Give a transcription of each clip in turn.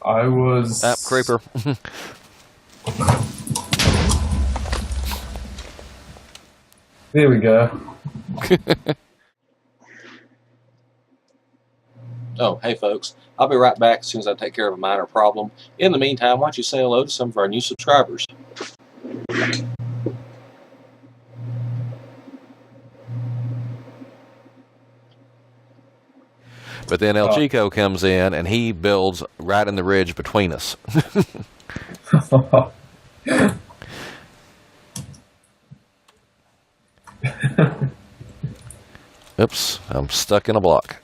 I was... creeper. There we go. Oh, hey folks. I'll be right back as soon as I take care of a minor problem. In the meantime, why don't you say hello to some of our new subscribers? But then El Chico comes in and he builds right in the ridge between us. Oops, I'm stuck in a block.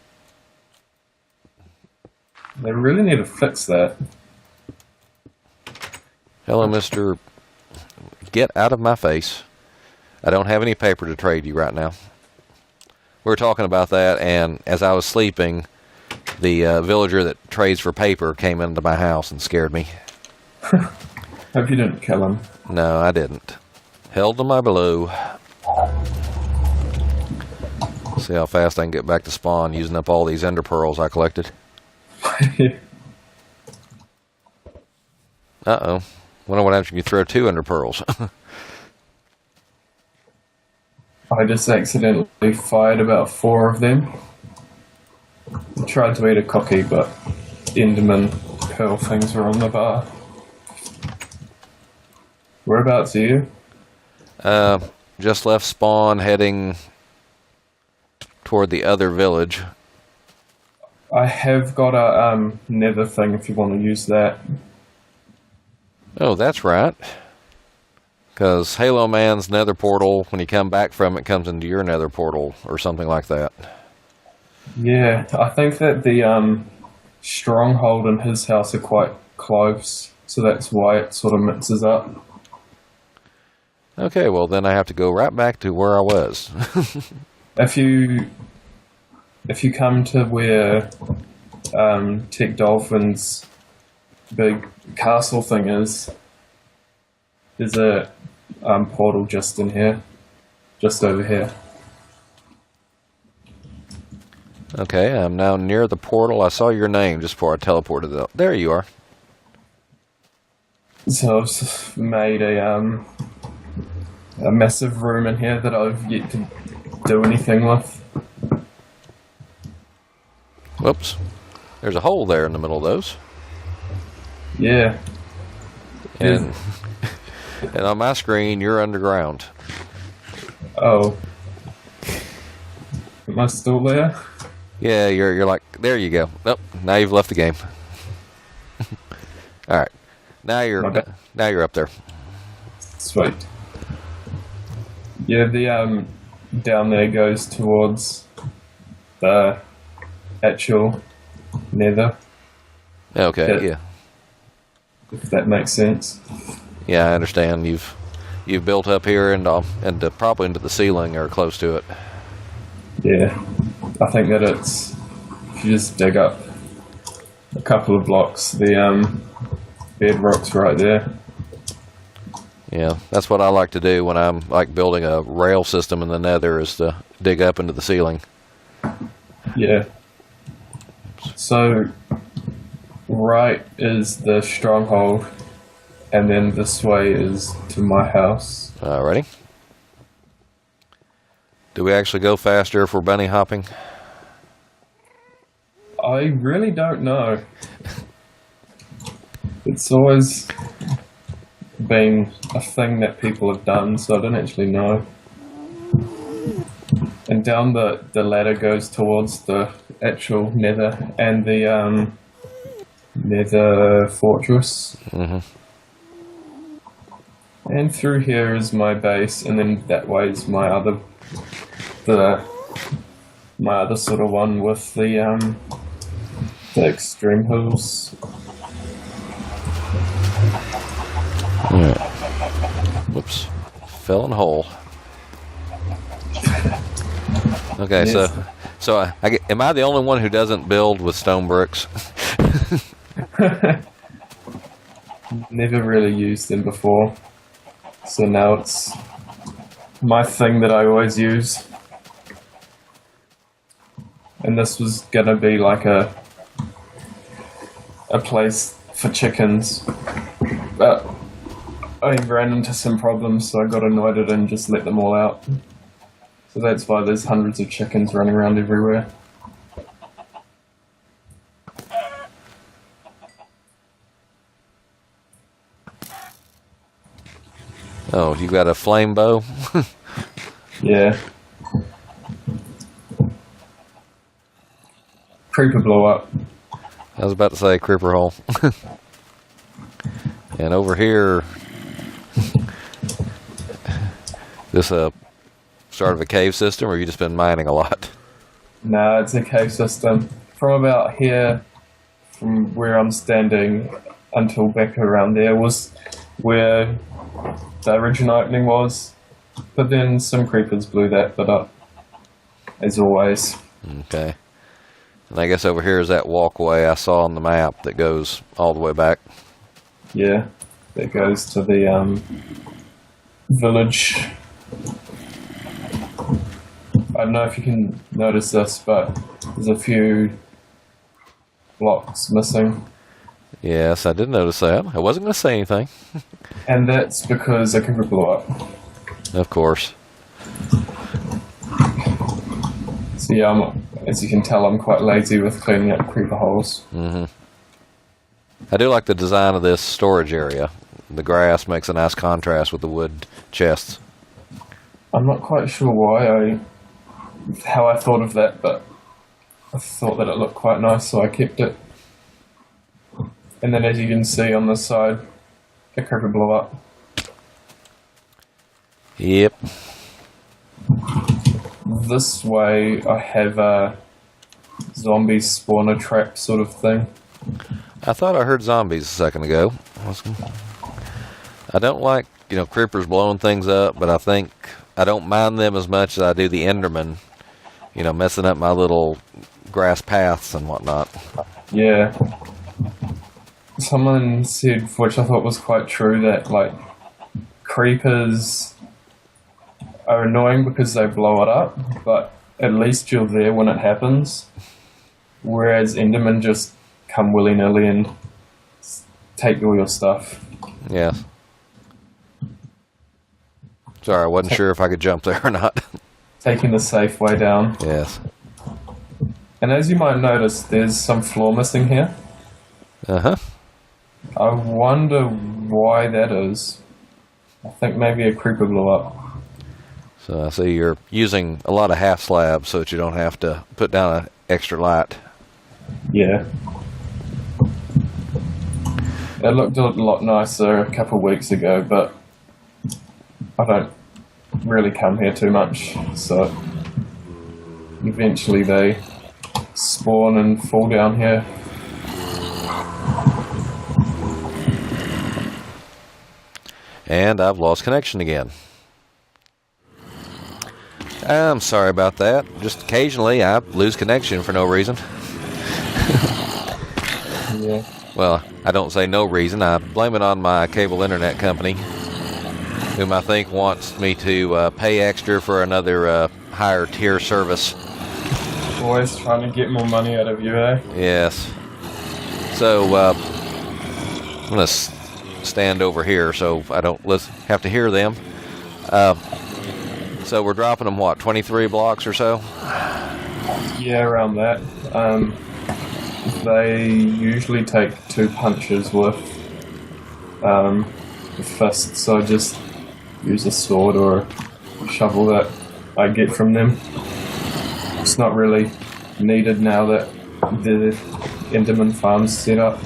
They really need to fix that. Hello, Mr. Get out of my face. I don't have any paper to trade you right now. We were talking about that, and as I was sleeping, the villager that trades for paper came into my house and scared me. Hope you didn't kill him. No, I didn't. Held to my below. See how fast I can get back to spawn using up all these ender pearls I collected. Uh-oh. Wonder what happens if you throw 2 ender pearls. I just accidentally fired about 4 of them. I tried to eat a cookie, but Enderman pearl things were on the bar. Whereabouts are you? Just left spawn, heading toward the other village. I have got a nether thing if you want to use that. Oh, that's right. Because Halo Man's nether portal, when you come back from it, comes into your nether portal or something like that. Yeah, I think that the stronghold and his house are quite close, so that's why it sort of mixes up. Okay, well then I have to go right back to where I was. If you come to where TechDolphin's big castle thing is, there's a portal just in here, just over here. Okay, I'm now near the portal. I saw your name just before I teleported out. There you are. So I've made a massive room in here that I've yet to do anything with. Whoops. There's a hole there in the middle of those. Yeah. And and on my screen, you're underground. Oh. Am I still there? Yeah, you're like, there you go. Nope, now you've left the game. All right. Now you're up there. Sweet. Yeah, the down there goes towards the actual nether. Okay, yeah. If that makes sense. Yeah, I understand. You've built up here and probably into the ceiling or close to it. Yeah, I think that if you just dig up a couple of blocks, the bedrock's right there. Yeah, that's what I like to do when I'm like building a rail system in the nether, is to dig up into the ceiling. Yeah. So, right is the stronghold, and then this way is to my house. Alrighty. Do we actually go faster if we're bunny hopping? I really don't know. It's always been a thing that people have done, so I don't actually know. And down the ladder goes towards the actual nether and the nether fortress. Mm-hmm. And through here is my base, and then that way is my other sort of one with the extreme hills. Yeah. Whoops. Fell in a hole. Okay, Yes. so am I the only one who doesn't build with stone bricks? Never really used them before, so now it's my thing that I always use. And this was gonna be like a place for chickens. But I ran into some problems, so I got annoyed and just let them all out. So that's why there's hundreds of chickens running around everywhere. Oh, you got a flame bow? Yeah. Creeper blow up. I was about to say creeper hole. And over here, this start of a cave system, or you just been mining a lot? Nah, it's a cave system. From about here, from where I'm standing, until back around there was where the original opening was. But then some creepers blew that bit up, as always. Okay. And I guess over here is that walkway I saw on the map that goes all the way back. Yeah, that goes to the village. I don't know if you can notice this, but there's a few blocks missing. Yes, I did notice that. I wasn't going to say anything. And that's because a creeper blew up. Of course. So yeah, as you can tell, I'm quite lazy with cleaning up creeper holes. Mm-hmm. I do like the design of this storage area. The grass makes a nice contrast with the wood chests. I'm not quite sure how I thought of that, but I thought that it looked quite nice, so I kept it. And then as you can see on the side, a creeper blew up. Yep. This way I have a zombie spawner trap sort of thing. I thought I heard zombies a second ago. I don't like, creepers blowing things up, but I think I don't mind them as much as I do the Enderman, messing up my little grass paths and whatnot. Yeah. Someone said, which I thought was quite true, that creepers are annoying because they blow it up, but at least you're there when it happens. Whereas Endermen just come willy-nilly and take all your stuff. Yeah. Sorry, I wasn't sure if I could jump there or not. Taking the safe way down. Yes. And as you might notice, there's some floor missing here. Uh-huh. I wonder why that is. I think maybe a creeper blew up. So I see you're using a lot of half slabs so that you don't have to put down an extra light. Yeah. It looked a lot nicer a couple of weeks ago, but I don't really come here too much, so eventually they spawn and fall down here. And I've lost connection again. I'm sorry about that. Just occasionally I lose connection for no reason. Yeah. Well, I don't say no reason. I blame it on my cable internet company, whom I think wants me to pay extra for another higher tier service. Always trying to get more money out of you, eh? Yes. So I'm going to stand over here so I don't have to hear them. So we're dropping them, 23 blocks or so? Yeah, around that. They usually take 2 punches with the fist, so I just use a sword or a shovel that I get from them. It's not really needed now that the Enderman farm's set up.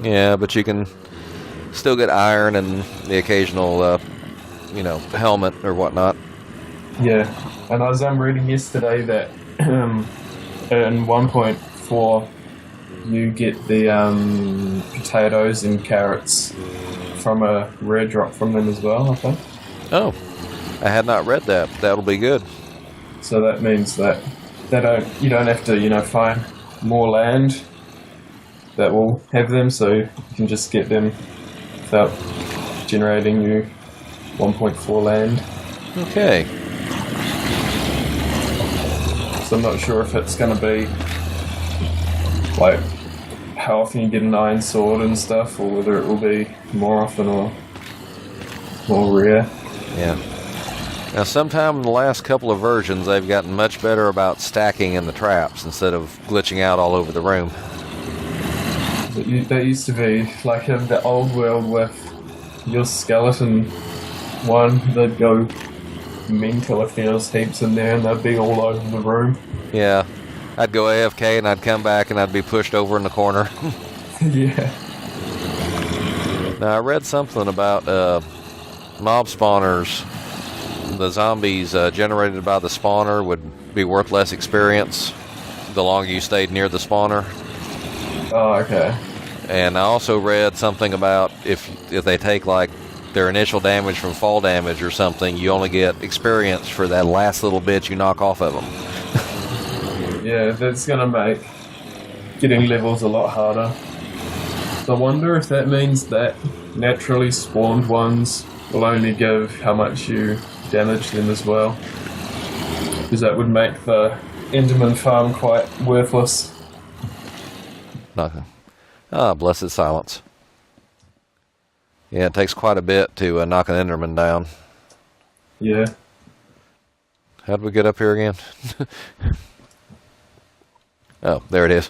Yeah, but you can still get iron and the occasional, helmet or whatnot. Yeah, and I was reading yesterday that in 1.4 you get the potatoes and carrots from a rare drop from them as well, I think. Oh, I had not read that. That'll be good. So that means that you don't have to, find more land that will have them, so you can just get them without generating new 1.4 land. Okay. So I'm not sure if it's going to be how often you get an iron sword and stuff, or whether it will be more often or more rare. Yeah. Now, sometime in the last couple of versions, they've gotten much better about stacking in the traps instead of glitching out all over the room. That used to be like in the old world with your skeleton one, they'd go mental if there was heaps in there and they'd be all over the room. Yeah. I'd go AFK and I'd come back and I'd be pushed over in the corner. Yeah. Now, I read something about mob spawners. The zombies generated by the spawner would be worth less experience the longer you stayed near the spawner. Oh, okay. And I also read something about if they take like their initial damage from fall damage or something, you only get experience for that last little bit you knock off of them. Yeah, that's gonna make getting levels a lot harder. So I wonder if that means that naturally spawned ones will only give how much you damage them as well. Because that would make the Enderman farm quite worthless. Nothing. Ah, blessed silence. Yeah, it takes quite a bit to knock an Enderman down. Yeah. How did we get up here again? Oh, there it is.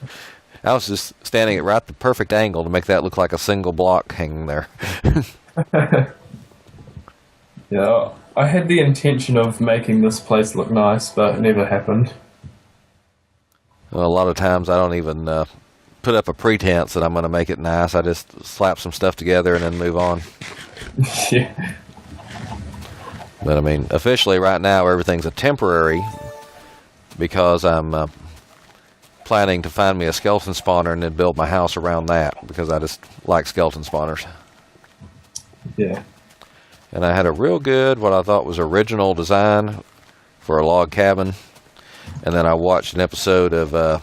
I was just standing at right the perfect angle to make that look like a single block hanging there. Yeah, I had the intention of making this place look nice, but it never happened. Well, a lot of times I don't even put up a pretense that I'm going to make it nice. I just slap some stuff together and then move on. Yeah. But I mean, officially right now everything's a temporary because I'm planning to find me a skeleton spawner and then build my house around that because I just like skeleton spawners. Yeah. And I had a real good, what I thought was original design for a log cabin. And then I watched an episode of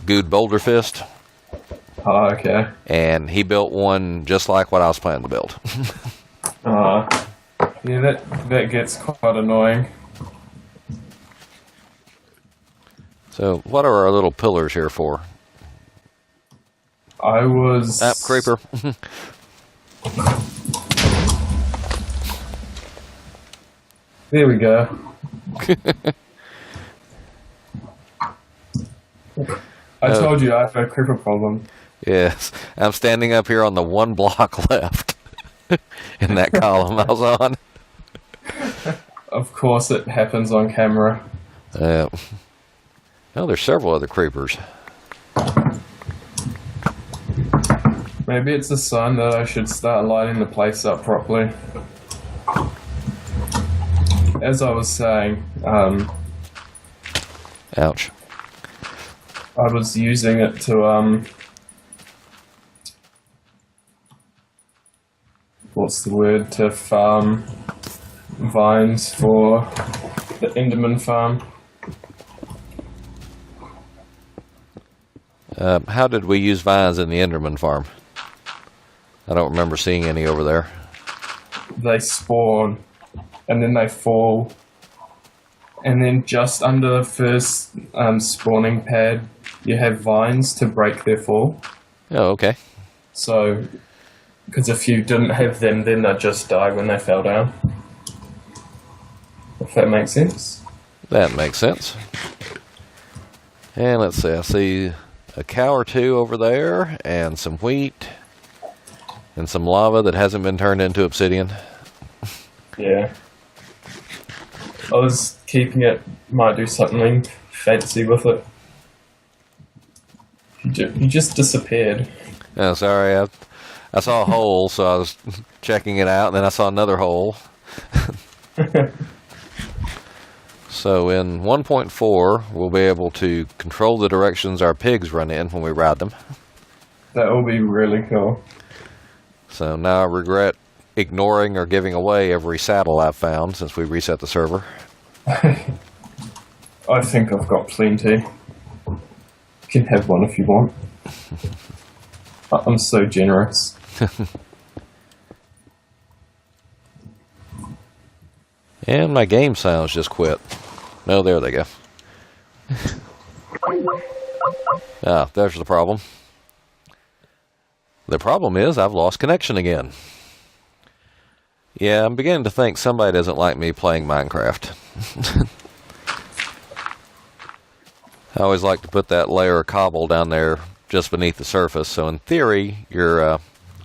Good Boulder Fist. Oh, okay. And he built one just like what I was planning to build. Yeah, that gets quite annoying. So, what are our little pillars here for? I was... Creeper. There we go. I told you I have a creeper problem. Yes, I'm standing up here on the one block left in that column I was on. Of course it happens on camera. Well, there's several other creepers. Maybe it's a sign that I should start lighting the place up properly. As I was saying, Ouch. I was using it to, what's the word, to farm vines for the Enderman farm. How did we use vines in the Enderman farm? I don't remember seeing any over there. They spawn, and then they fall, and then just under the first spawning pad, you have vines to break their fall. Oh, okay. So, because if you didn't have them, then they'd just die when they fell down. If that makes sense. That makes sense. And let's see, I see a cow or two over there, and some wheat, and some lava that hasn't been turned into obsidian. Yeah. I was keeping it, might do something fancy with it. He just disappeared. Oh, sorry, I saw a hole, so I was checking it out, and then I saw another hole. So in 1.4, we'll be able to control the directions our pigs run in when we ride them. That will be really cool. So now I regret ignoring or giving away every saddle I've found since we reset the server. I think I've got plenty. You can have one if you want. I'm so generous. And my game sounds just quit. No, there they go. Ah, there's the problem. The problem is I've lost connection again. Yeah, I'm beginning to think somebody doesn't like me playing Minecraft. I always like to put that layer of cobble down there just beneath the surface, so in theory, you're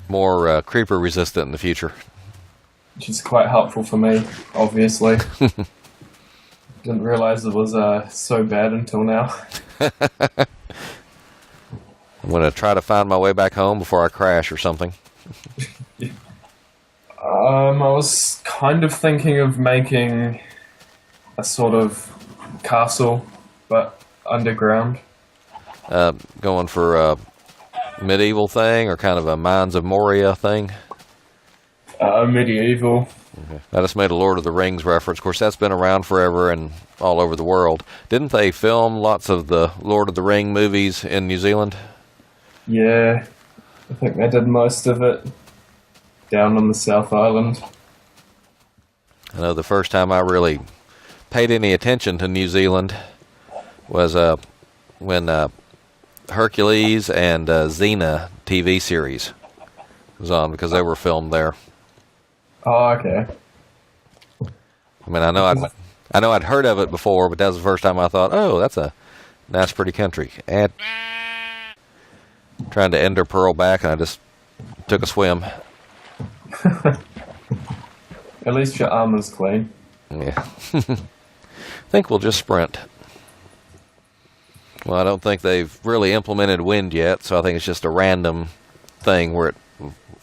more creeper resistant in the future. Which is quite helpful for me, obviously. Didn't realize it was so bad until now. I'm going to try to find my way back home before I crash or something. I was kind of thinking of making a sort of castle, but underground. Going for a medieval thing or kind of a Mines of Moria thing? Medieval. Okay. I just made a Lord of the Rings reference. Of course, that's been around forever and all over the world. Didn't they film lots of the Lord of the Ring movies in New Zealand? Yeah, I think they did most of it down on the South Island. I know the first time I really paid any attention to New Zealand was when Hercules and Xena TV series was on, because they were filmed there. Oh, okay. I mean, I know I'd heard of it before, but that was the first time I thought, oh, that's a nice, pretty country. And trying to ender pearl back, and I just took a swim. At least your armor's clean. Yeah. I think we'll just sprint. Well, I don't think they've really implemented wind yet, so I think it's just a random thing where it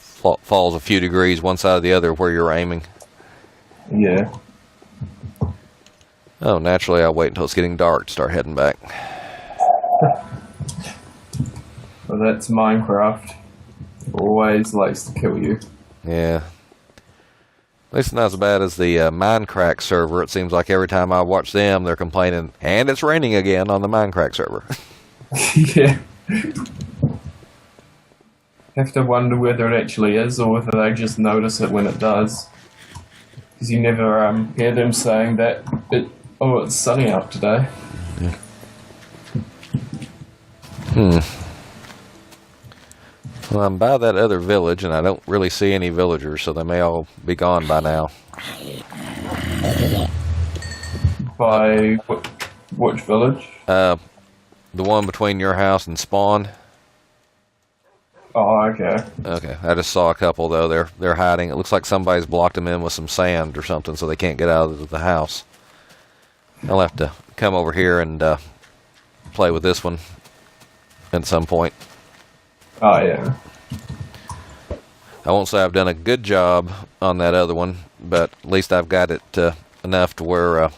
falls a few degrees one side or the other where you're aiming. Yeah. Oh, naturally, I'll wait until it's getting dark to start heading back. Well, that's Minecraft. Always likes to kill you. Yeah. At least not as bad as the Minecraft server. It seems like every time I watch them, they're complaining, and it's raining again on the Minecraft server. Yeah. Have to wonder whether it actually is, or whether they just notice it when it does. Because you never hear them saying that, it's sunny out today. Well, I'm by that other village, and I don't really see any villagers, so they may all be gone by now. By which village? The one between your house and Spawn. Oh, okay. Okay, I just saw a couple, though. They're hiding. It looks like somebody's blocked them in with some sand or something, so they can't get out of the house. I'll have to come over here and play with this one at some point. Oh, yeah. I won't say I've done a good job on that other one, but at least I've got it enough to where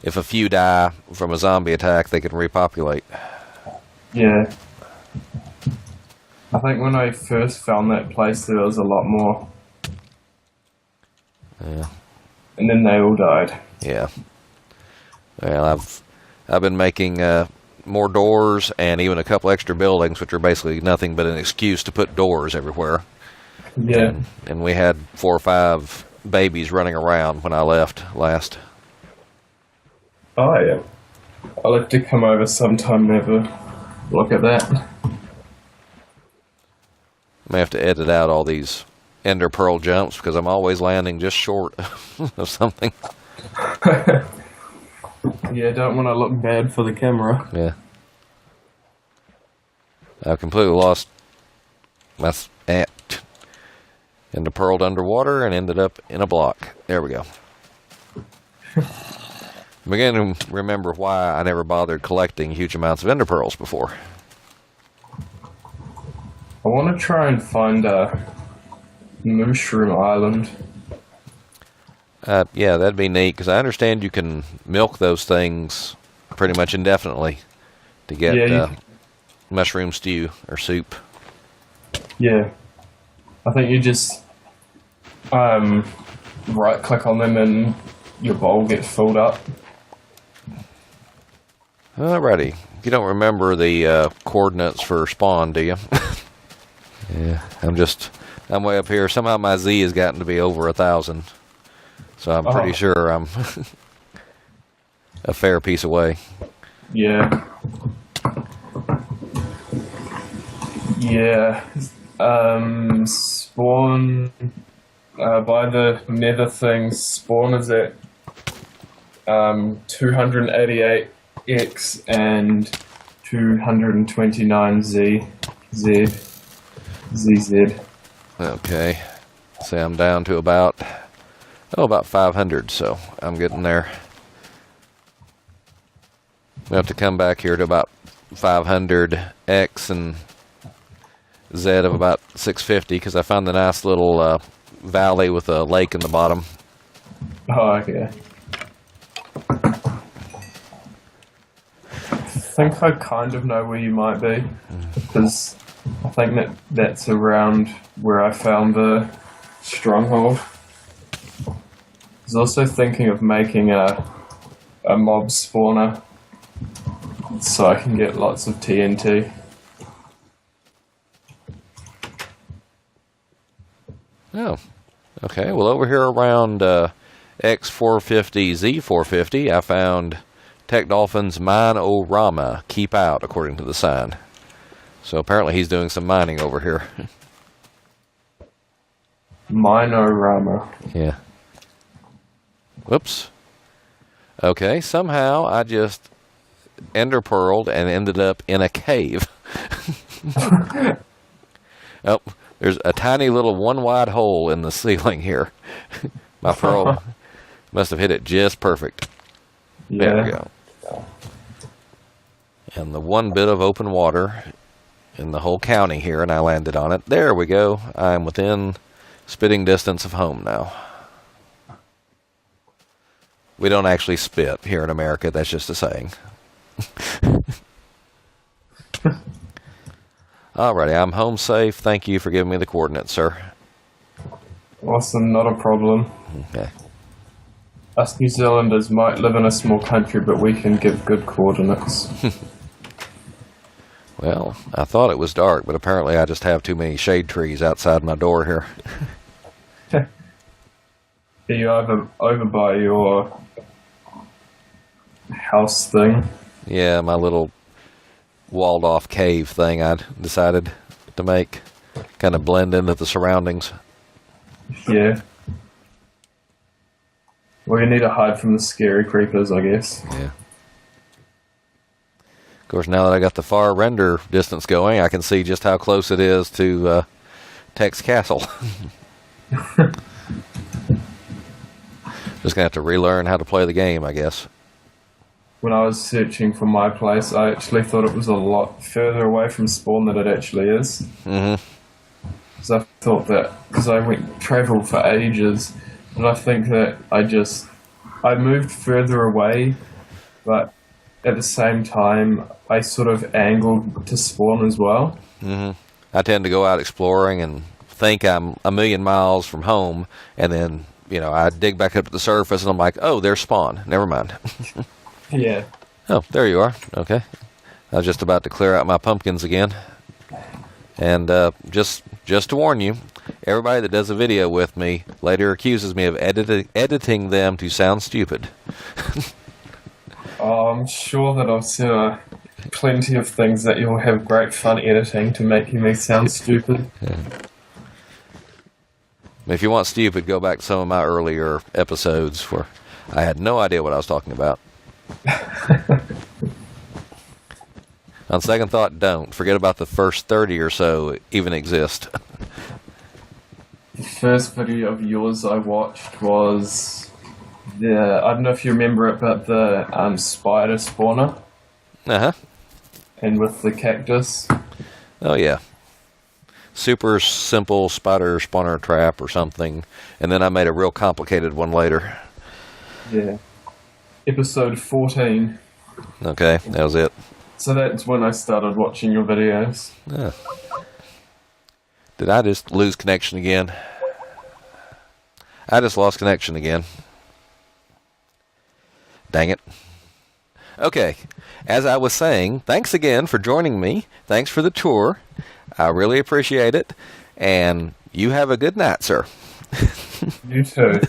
if a few die from a zombie attack, they can repopulate. Yeah. I think when I first found that place, there was a lot more. Yeah. And then they all died. Yeah. Well, I've been making more doors and even a couple extra buildings, which are basically nothing but an excuse to put doors everywhere. Yeah. And we had 4 or 5 babies running around when I left last. Oh, yeah. I'll have to come over sometime and have a look at that. I may have to edit out all these ender pearl jumps because I'm always landing just short of something. Yeah, don't want to look bad for the camera. Yeah. I've completely lost my ender pearled underwater and ended up in a block. There we go. I'm beginning to remember why I never bothered collecting huge amounts of ender pearls before. I want to try and find a mushroom island. Yeah, that'd be neat, because I understand you can milk those things pretty much indefinitely to get mushroom stew or soup. Yeah. I think you just right-click on them and your bowl gets filled up. Alrighty. You don't remember the coordinates for spawn, do you? Yeah, I'm way up here. Somehow my Z has gotten to be over 1,000. So I'm pretty sure I'm a fair piece away. Yeah. Yeah. Spawn by the nether things. Spawn is at 288x and 229ZZ. Okay. See, I'm down to about 500, so I'm getting there. We have to come back here to about 500x and Z of about 650 because I found a nice little valley with a lake in the bottom. Oh, okay. I think I kind of know where you might be, because I think that's around where I found the stronghold. I was also thinking of making a mob spawner so I can get lots of TNT. Oh, okay. Well, over here around X450, Z450, I found TechDolphin's Mine-O-Rama, keep out, according to the sign. So apparently he's doing some mining over here. Mine-O-Rama. Yeah. Whoops. Okay, somehow I just ender pearled and ended up in a cave. Oh, there's a tiny little one wide hole in the ceiling here. My pearl must have hit it just perfect. Yeah. There we go. And the one bit of open water in the whole county here, and I landed on it. There we go. I'm within spitting distance of home now. We don't actually spit here in America. That's just a saying. Alrighty, I'm home safe. Thank you for giving me the coordinates, sir. Awesome, not a problem. Okay. Us New Zealanders might live in a small country, but we can give good coordinates. Well, I thought it was dark, but apparently I just have too many shade trees outside my door here. Are you over by your house thing? Yeah, my little walled off cave thing I decided to make. Kind of blend into the surroundings. Yeah. Well, you need to hide from the scary creepers, I guess. Yeah. Of course, now that I got the far render distance going, I can see just how close it is to Tech's castle. Just gonna have to relearn how to play the game, I guess. When I was searching for my place, I actually thought it was a lot further away from spawn than it actually is. Mm-hmm. Because I thought that, because I traveled for ages, and I think that I moved further away, but at the same time, I sort of angled to spawn as well. Mm-hmm. I tend to go out exploring and think I'm a million miles from home, and then, I dig back up to the surface, and I'm like, oh, there's spawn. Never mind. Yeah. Oh, there you are. Okay. I was just about to clear out my pumpkins again. And just to warn you, everybody that does a video with me later accuses me of editing them to sound stupid. Oh, I'm sure that I've seen plenty of things that you'll have great fun editing to make me sound stupid. Yeah. If you want stupid, go back to some of my earlier episodes where I had no idea what I was talking about. On second thought, don't. Forget about the first 30 or so even exist. The first video of yours I watched was I don't know if you remember it, but the spider spawner. Uh-huh. And with the cactus. Oh, yeah. Super simple spider spawner trap or something. And then I made a real complicated one later. Yeah. Episode 14. Okay, that was it. So that's when I started watching your videos. Yeah. Did I just lose connection again? I just lost connection again. Dang it. Okay, as I was saying, thanks again for joining me. Thanks for the tour. I really appreciate it. And you have a good night, sir. You too.